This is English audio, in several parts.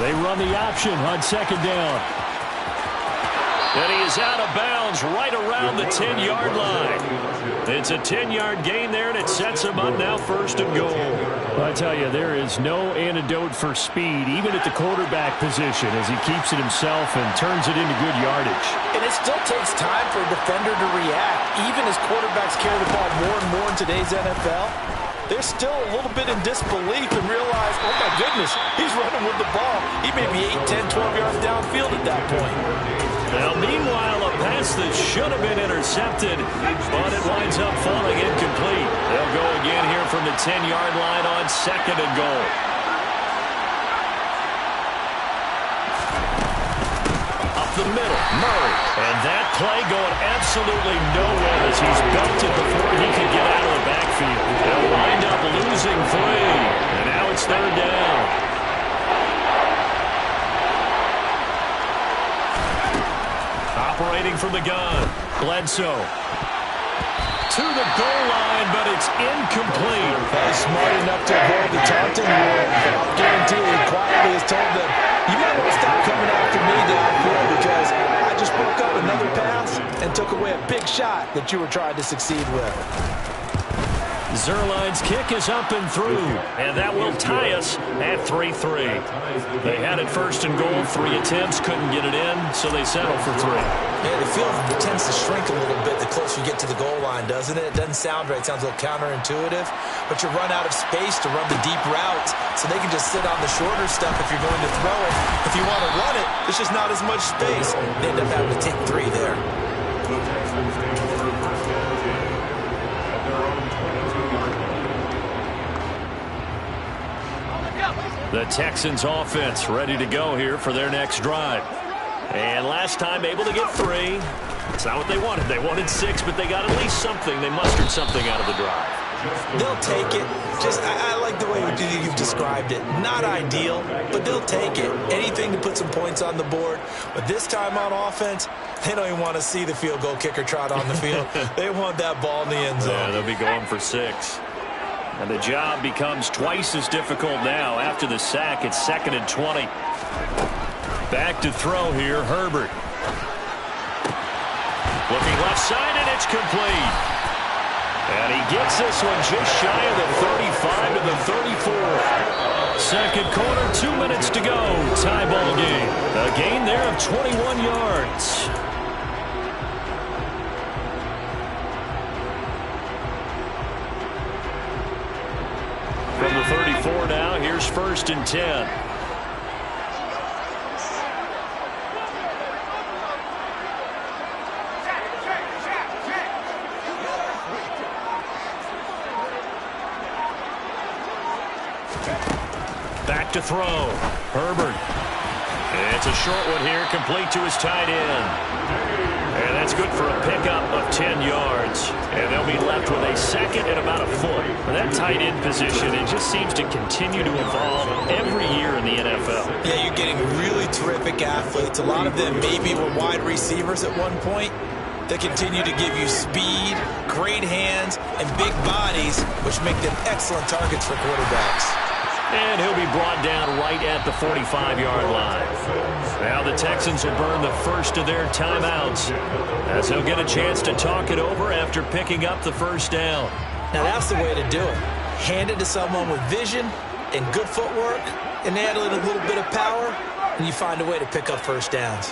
They run the option on second down. And he is out of bounds right around the 10-yard line. It's a 10-yard gain there, and it sets him up now first and goal. I tell you, there is no antidote for speed, even at the quarterback position, as he keeps it himself and turns it into good yardage. And it still takes time for a defender to react. Even as quarterbacks carry the ball more and more in today's NFL, they're still a little bit in disbelief and realize, oh my goodness, he's running with the ball. He may be 8, 10, 12 yards downfield at that point. Now, meanwhile, a pass that should have been intercepted, but it winds up falling incomplete. They'll go again here from the 10-yard line on second and goal. Up the middle, Murray. And that play going absolutely nowhere as he's belted before he can get out of the backfield. They'll wind up losing 3, and now it's third down. Operating from the gun, Bledsoe. To the goal line, but it's incomplete. He's smart enough to avoid the taunting rule, but I'll guarantee he quietly has told them, you might want to stop coming after me downfield because I just broke up another pass and took away a big shot that you were trying to succeed with. Zuerlein's kick is up and through, and that will tie us at 3-3. They had it first and goal, 3 attempts, couldn't get it in, so they settle for 3. Yeah, the field tends to shrink a little bit the closer you get to the goal line, doesn't it? It doesn't sound right. It sounds a little counterintuitive, but you run out of space to run the deep routes, so they can just sit on the shorter stuff if you're going to throw it. If you want to run it, there's just not as much space. They end up having to take 3 there. The Texans offense ready to go here for their next drive. And last time able to get 3. It's not what they wanted. They wanted 6, but they got at least something. They mustered something out of the drive. They'll take it. Just, I like the way you've described it. Not ideal, but they'll take it. Anything to put some points on the board. But this time on offense, they don't even want to see the field goal kicker trot on the field. They want that ball in the end zone. Yeah, they'll be going for 6. And the job becomes twice as difficult now after the sack. It's 2nd and 20. Back to throw here, Herbert. Looking left side, and it's complete. And he gets this one just shy of the 35 to the 34. Second quarter, 2 minutes to go. Tie ball game. A gain there of 21 yards. From the 34 now, here's 1st and 10. Back to throw. Herbert. It's a short one here, complete to his tight end. And that's good for a pickup of 10 yards. And they'll be left with a 2nd and about a foot. That tight end position, it just seems to continue to evolve every year in the NFL. Yeah, you're getting really terrific athletes. A lot of them maybe were wide receivers at one point. They continue to give you speed, great hands, and big bodies, which make them excellent targets for quarterbacks. And he'll be brought down right at the 45-yard line. Now the Texans will burn the first of their timeouts as they'll get a chance to talk it over after picking up the first down. Now that's the way to do it. Hand it to someone with vision and good footwork, and add a little bit of power, and you find a way to pick up first downs.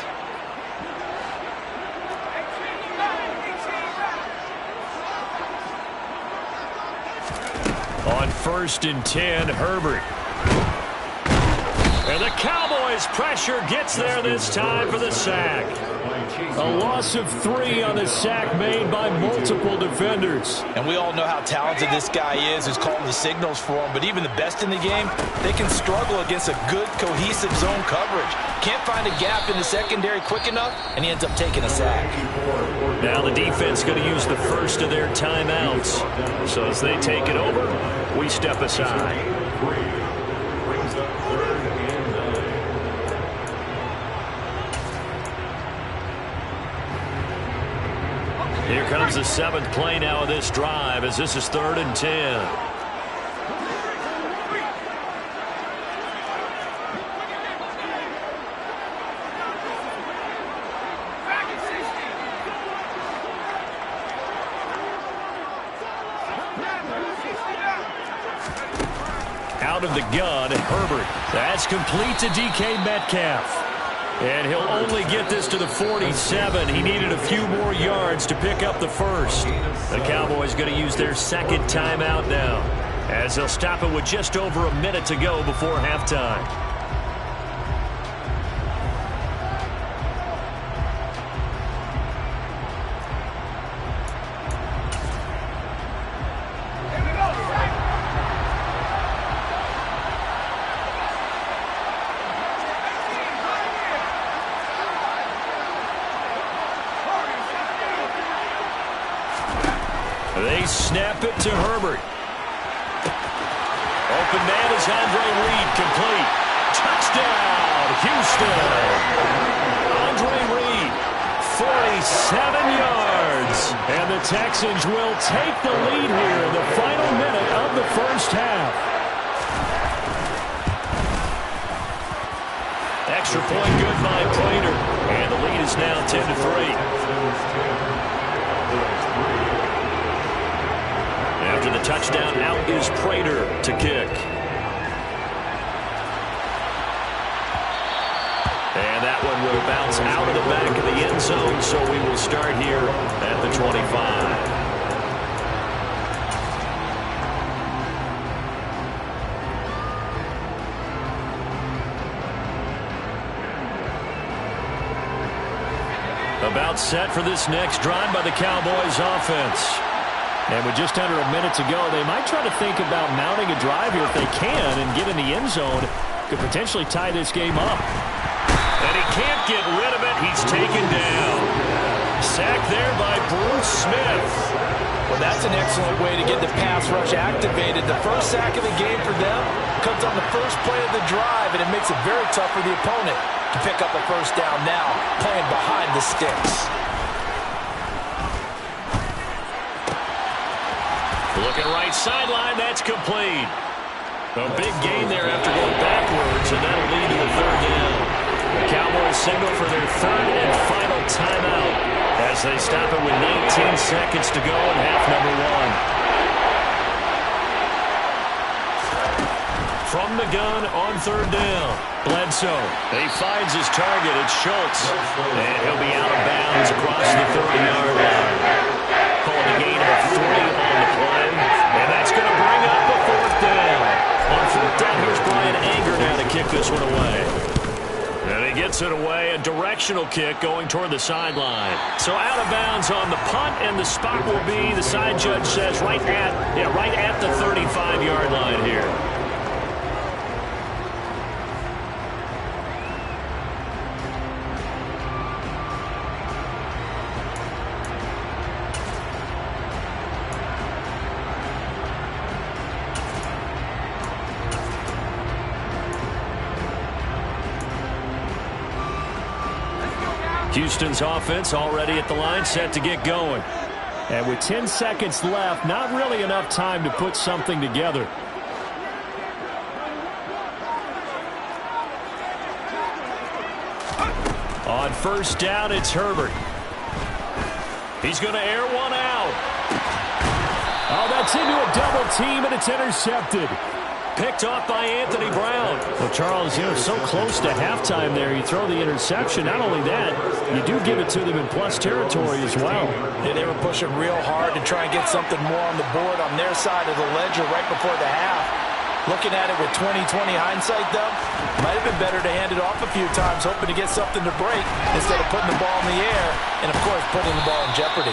On 1st and 10, Herbert. And the Cowboys' pressure gets there this time for the sack. A loss of 3 on the sack made by multiple defenders. And we all know how talented this guy is who's calling the signals for him. But even the best in the game, they can struggle against a good, cohesive zone coverage. Can't find a gap in the secondary quick enough, and he ends up taking a sack. Now the defense going to use the first of their timeouts. So as they take it over, we step aside. Here comes the 7th play now of this drive as this is 3rd and 10. Out of the gun, Herbert. That's complete to DK Metcalf. And he'll only get this to the 47. He needed a few more yards to pick up the first. The Cowboys going to use their 2nd timeout now, as they'll stop it with just over a minute to go before halftime. They snap it to Herbert. Open man is Andre Reed, complete. Touchdown, Houston. Andre Reed, 47 yards. And the Texans will take the lead here in the final minute of the first half. Extra point good by Prater. And the lead is now 10-3. After the touchdown, out is Prater to kick. And that one will bounce out of the back of the end zone, so we will start here at the 25. About set for this next drive by the Cowboys offense. And with just under a minute to go, they might try to think about mounting a drive here if they can and get in the end zone. Could potentially tie this game up. And he can't get rid of it. He's taken down. Sacked there by Bruce Smith. Well, that's an excellent way to get the pass rush activated. The first sack of the game for them comes on the first play of the drive, and it makes it very tough for the opponent to pick up a first down now, playing behind the sticks. Looking right sideline, that's complete. A big gain there after going backwards, and that'll lead to the 3rd down. The Cowboys signal for their 3rd and final timeout as they stop it with 19 seconds to go in half number 1. From the gun on 3rd down, Bledsoe. He finds his target. It's Schultz. And he'll be out of bounds across the 30-yard line. Called a gain of 3 on the play. And that's going to bring up a 4th down. On 4th down, here's Brian Anger now to kick this one away. And he gets it away. A directional kick going toward the sideline. So out of bounds on the punt, and the spot will be, the side judge says, right at the 35-yard line here. Houston's offense already at the line, set to get going. And with 10 seconds left, not really enough time to put something together. On 1st down, it's Herbert. He's going to air one out. Oh, that's into a double team, and it's intercepted. Picked off by Anthony Brown. Well, Charles, so close to halftime there. You throw the interception. Not only that, you do give it to them in plus territory as well. Yeah, they were pushing real hard to try and get something more on the board on their side of the ledger right before the half. Looking at it with 20/20 hindsight, though, might have been better to hand it off a few times, hoping to get something to break instead of putting the ball in the air and, of course, putting the ball in jeopardy.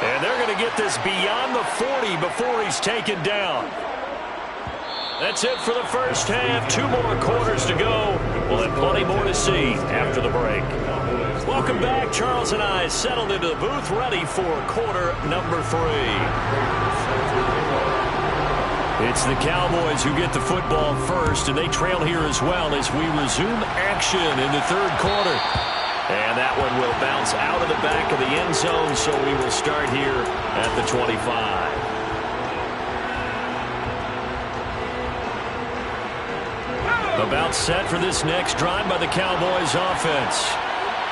And they're going to get this beyond the 40 before he's taken down. That's it for the first half. 2 more quarters to go. We'll have plenty more to see after the break. Welcome back. Charles and I settled into the booth, ready for quarter number 3. It's the Cowboys who get the football first, and they trail here as well as we resume action in the 3rd quarter. And that one will bounce out of the back of the end zone, so we will start here at the 25. About set for this next drive by the Cowboys offense.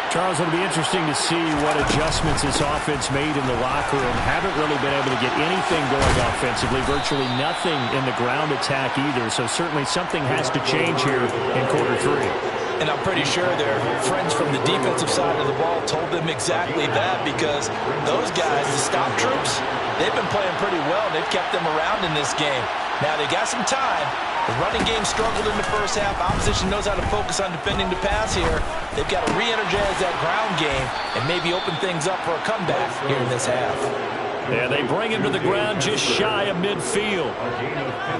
Charles, it'll be interesting to see what adjustments this offense made in the locker room. Haven't really been able to get anything going offensively, virtually nothing in the ground attack either. So certainly something has to change here in quarter three. And I'm pretty sure their friends from the defensive side of the ball told them exactly that, because those guys, the stop troops, they've been playing pretty well. They've kept them around in this game. Now they got some time. The running game struggled in the first half. Opposition knows how to focus on defending the pass here. They've got to re-energize that ground game and maybe open things up for a comeback here in this half. Yeah, they bring him to the ground just shy of midfield.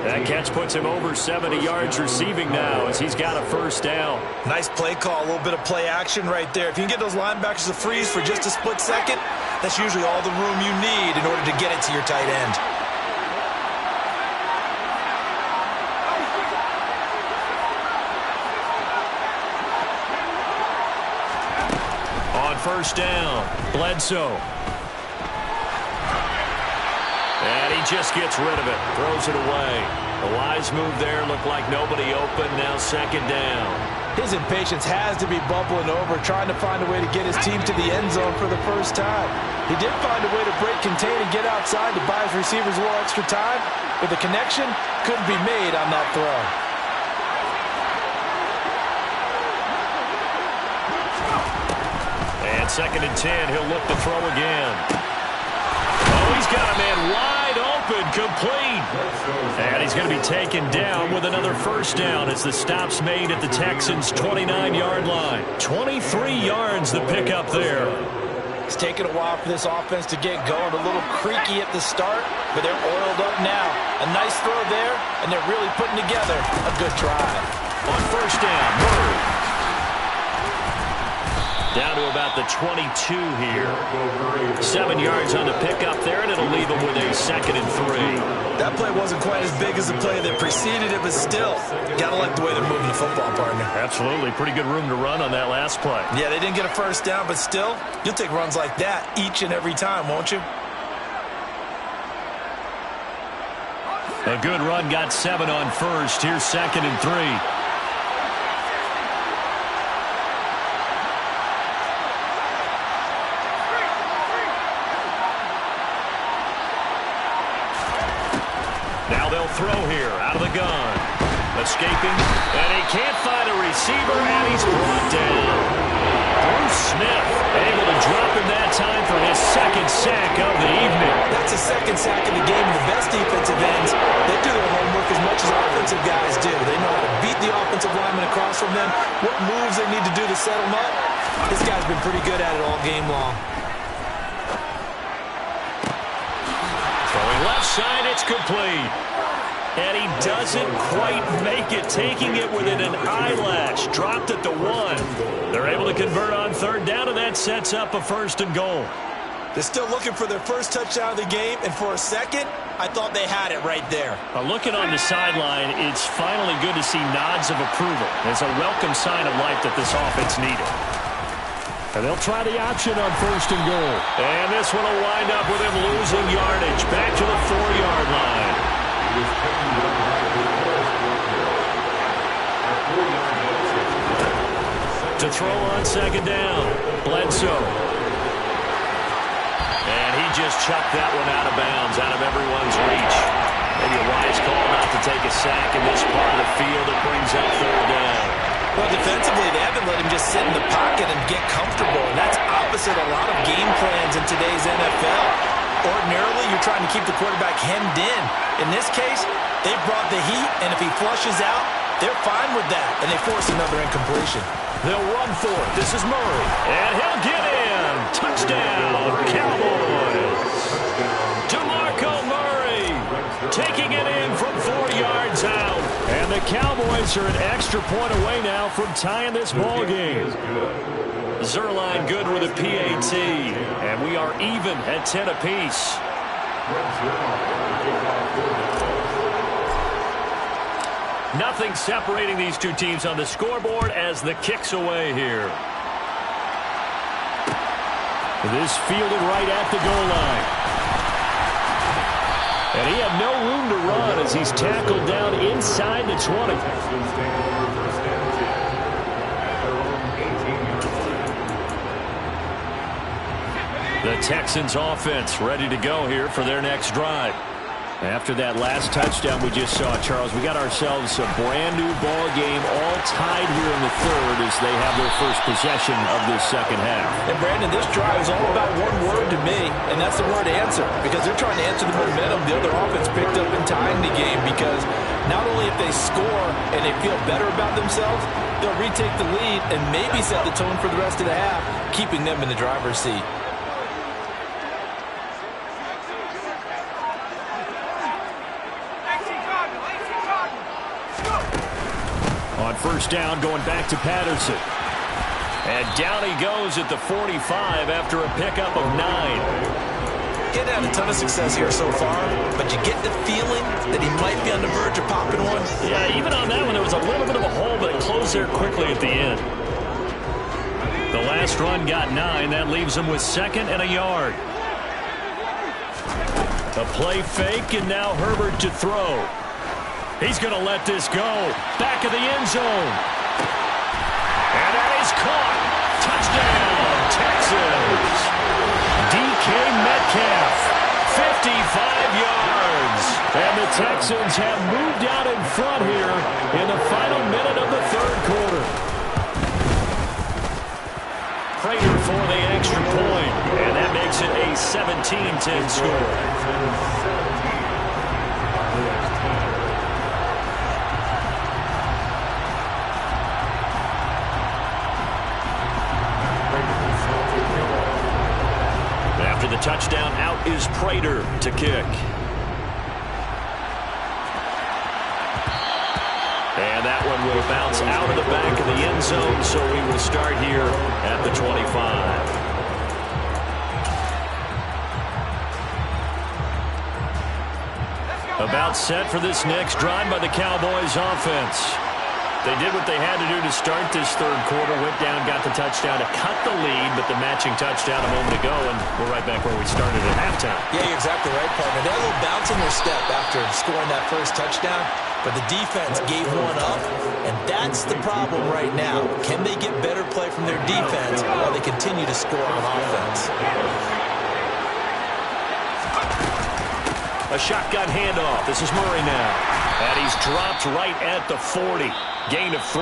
That catch puts him over 70 yards receiving now as he's got a first down. Nice play call, a little bit of play action right there. If you can get those linebackers to freeze for just a split second, that's usually all the room you need in order to get it to your tight end. First down, Bledsoe. And he just gets rid of it, throws it away. The wise move there, looked like nobody open, now second down. His impatience has to be bubbling over, trying to find a way to get his team to the end zone for the first time. He did find a way to break contain and get outside to buy his receivers a little extra time, but the connection couldn't be made on that throw. Second and 10, he'll look to throw again. Oh, he's got a man wide open, complete. And he's going to be taken down with another first down as the stop's made at the Texans' 29-yard line. 23 yards the pickup there. It's taken a while for this offense to get going. A little creaky at the start, but they're oiled up now. A nice throw there, and they're really putting together a good drive. On first down, Murray. Down to about the 22 here. 7 yards on the pickup there, and it'll leave him with a second and 3. That play wasn't quite as big as the play that preceded it, but still, gotta like the way they're moving the football, partner. Absolutely. Pretty good room to run on that last play. Yeah, they didn't get a first down, but still, you'll take runs like that each and every time, won't you? A good run, got 7 on first. Here's second and 3. Throw here out of the gun. Escaping, and he can't find a receiver, and he's brought down. Bruce Smith able to drop him that time for his second sack of the evening. That's the second sack of the game. The best defensive ends, they do their homework as much as offensive guys do. They know how to beat the offensive lineman across from them, what moves they need to do to set them up. This guy's been pretty good at it all game long. Throwing left side, it's complete. And he doesn't quite make it, taking it within an eyelash. Dropped at the 1. They're able to convert on third down, and that sets up a first and goal. They're still looking for their first touchdown of the game, and for a second, I thought they had it right there. Looking on the sideline, it's finally good to see nods of approval. It's a welcome sign of life that this offense needed. And they'll try the option on first and goal. And this one will wind up with him losing yardage. Back to the 4-yard line. To throw on second down, Bledsoe. And he just chucked that one out of bounds, out of everyone's reach. Maybe a wise call not to take a sack in this part of the field. It brings up third down. Well, defensively, they haven't let him just sit in the pocket and get comfortable. And that's opposite a lot of game plans in today's NFL. Ordinarily, you're trying to keep the quarterback hemmed in. In this case, they brought the heat, and if he flushes out, they're fine with that, and they force another incompletion. They'll run for it. This is Murray, and he'll get in. Touchdown, Cowboys. DeMarco Murray taking it in from 4 yards out. And the Cowboys are an extra point away now from tying this ball game. Zuerlein good with a PAT, and we are even at 10 apiece. Nothing separating these two teams on the scoreboard as the kick's away here. This fielded right at the goal line. And he had no room to run as he's tackled down inside the 20. The Texans offense ready to go here for their next drive. After that last touchdown we just saw, Charles, we got ourselves a brand new ball game, all tied here in the third as they have their first possession of this second half. And Brandon, this drive is all about one word to me, and that's the word answer, because they're trying to answer the momentum the other offense picked up in tying the game, because not only if they score and they feel better about themselves, they'll retake the lead and maybe set the tone for the rest of the half, keeping them in the driver's seat. On first down, going back to Patterson. And down he goes at the 45 after a pickup of 9. Getting had a ton of success here so far, but you get the feeling that he might be on the verge of popping one. Yeah, even on that one, there was a little bit of a hole, but it closed there quickly at the end. The last run got 9. That leaves him with 2nd and a yard. A play fake, and now Herbert to throw. He's going to let this go. Back of the end zone. And that is caught. Touchdown, Texans. DK Metcalf, 55 yards. And the Texans have moved out in front here in the final minute of the third quarter. Prater for the extra point. And that makes it a 17-10 score. After the touchdown, out is Prater to kick. And that one will bounce out of the back of the end zone, so we will start here at the 25. About set for this next drive by the Cowboys offense. They did what they had to do to start this third quarter, went down, got the touchdown to cut the lead, but the matching touchdown a moment ago, and we're right back where we started at halftime. Yeah, you're exactly right, partner. They had a little bounce in their step after scoring that first touchdown, but the defense gave one up, and that's the problem right now. Can they get better play from their defense while they continue to score on offense? A shotgun handoff. This is Murray now. And he's dropped right at the 40. Gain of 3.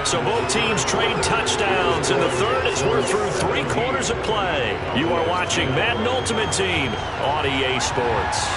So both teams trade touchdowns in the third as we're through 3 quarters of play. You are watching Madden Ultimate Team on EA Sports.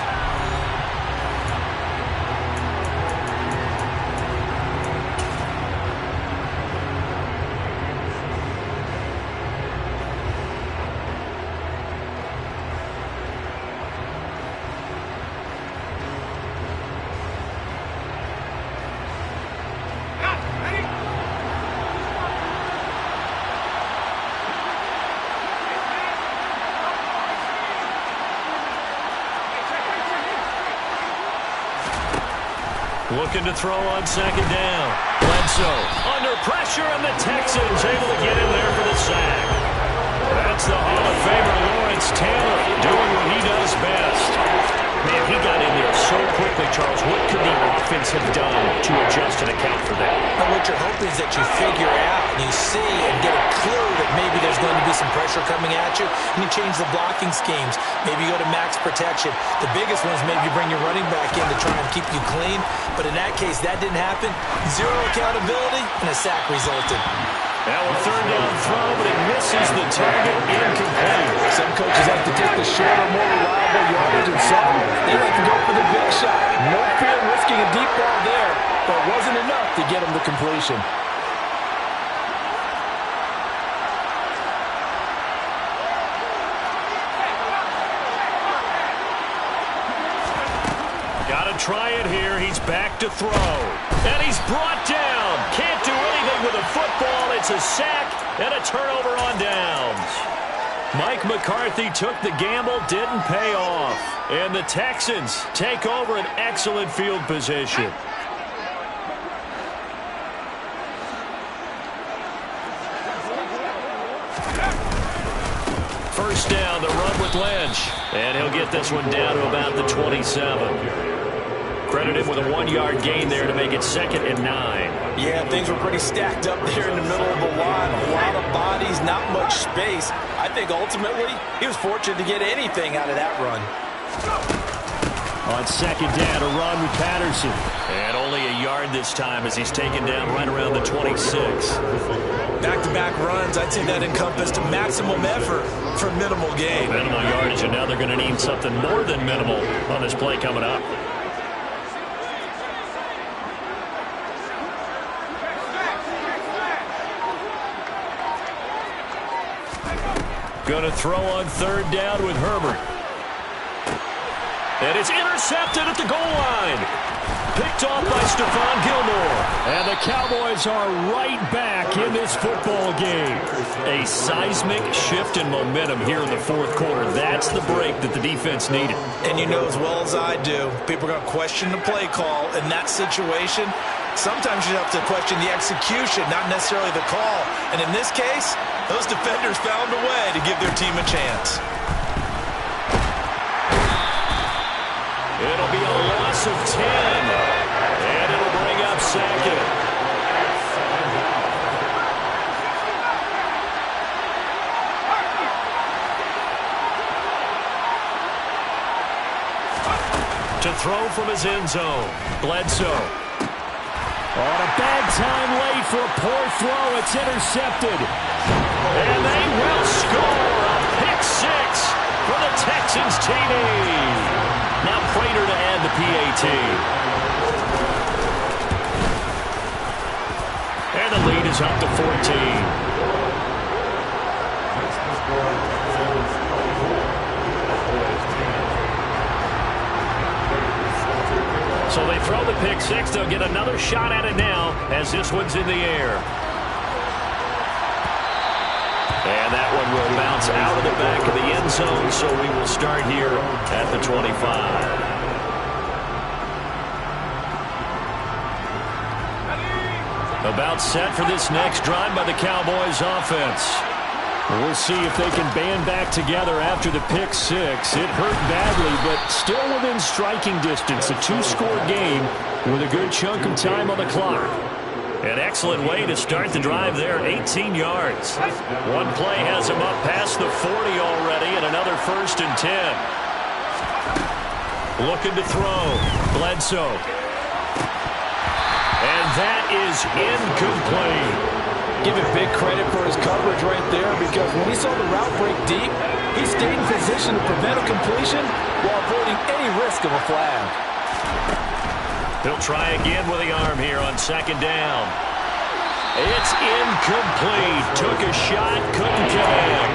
Looking to throw on second down. Bledsoe under pressure, and the Texans able to get in there for the sack. That's the Hall of Famer Lawrence Taylor doing what he does best. Man, he got in there so quickly, Charles. What could the offense have done to adjust and account for that? And what you're hoping is that you figure out and you see and get a clue that maybe there's going to be some pressure coming at you, and you change the blocking schemes. Maybe you go to max protection. The biggest one is maybe you bring your running back in to try and keep you clean. But in that case, that didn't happen. 0 accountability, and a sack resulted. Now a third down throw, but it misses the target, incomplete. Some coaches like to take the shorter, more reliable yardage, and some they like to go for the big shot. No fear in risking a deep ball there, but it wasn't enough to get him the completion. Got to try it here. He's back to throw. And he's brought down. Can't do anything with a football. It's a sack and a turnover on downs. Mike McCarthy took the gamble, didn't pay off. And the Texans take over an excellent field position. First down, the run with Lynch. And he'll get this one down to about the 27. Credit him with a 1-yard gain there to make it 2nd and 9. Yeah, things were pretty stacked up there in the middle of the line. A lot of bodies, not much space. I think ultimately he was fortunate to get anything out of that run. On 2nd down, a run with Patterson. And only a yard this time as he's taken down right around the 26. Back-to-back runs, I'd say that encompassed maximum effort for minimal gain. Minimal yardage, and now they're going to need something more than minimal on this play coming up. Going to throw on 3rd down with Herbert. And it's intercepted at the goal line. Picked off by Stephon Gilmore. And the Cowboys are right back in this football game. A seismic shift in momentum here in the 4th quarter. That's the break that the defense needed. And you know as well as I do, people are going to question the play call in that situation. Sometimes you have to question the execution, not necessarily the call. And in this case, those defenders found a way to give their team a chance. It'll be a loss of 10. And it'll bring up 2nd. To throw from his end zone, Bledsoe. On a bad time late for a poor throw. It's intercepted. And they will score a pick 6 for the Texans TD. Now Prater to add the PAT. And the lead is up to 14. So they throw the pick 6. They'll get another shot at it now as this one's in the air. And that one will bounce out of the back of the end zone, so we will start here at the 25. About set for this next drive by the Cowboys offense. We'll see if they can band back together after the pick 6. It hurt badly, but still within striking distance. A 2-score game with a good chunk of time on the clock. An excellent way to start the drive there, 18 yards. One play has him up past the 40 already, and another 1st and 10. Looking to throw, Bledsoe. And that is incomplete. Give him big credit for his coverage right there, because when he saw the route break deep, he stayed in position to prevent a completion while avoiding any risk of a flag. He'll try again with the arm here on 2nd down. It's incomplete. Took a shot, couldn't get in.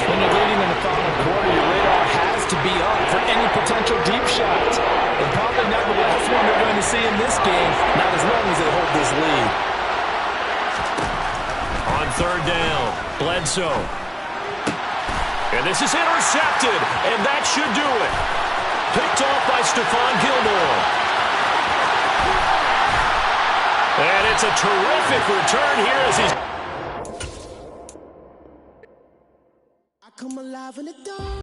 When you're leading in the final quarter, your radar has to be up for any potential deep shots. And probably not the last one they're going to see in this game, not as long as they hold this lead. On 3rd down, Bledsoe. And this is intercepted, and that should do it. Picked off by Stephon Gilmore. And it's a terrific return here as he's... I come alive in the dark.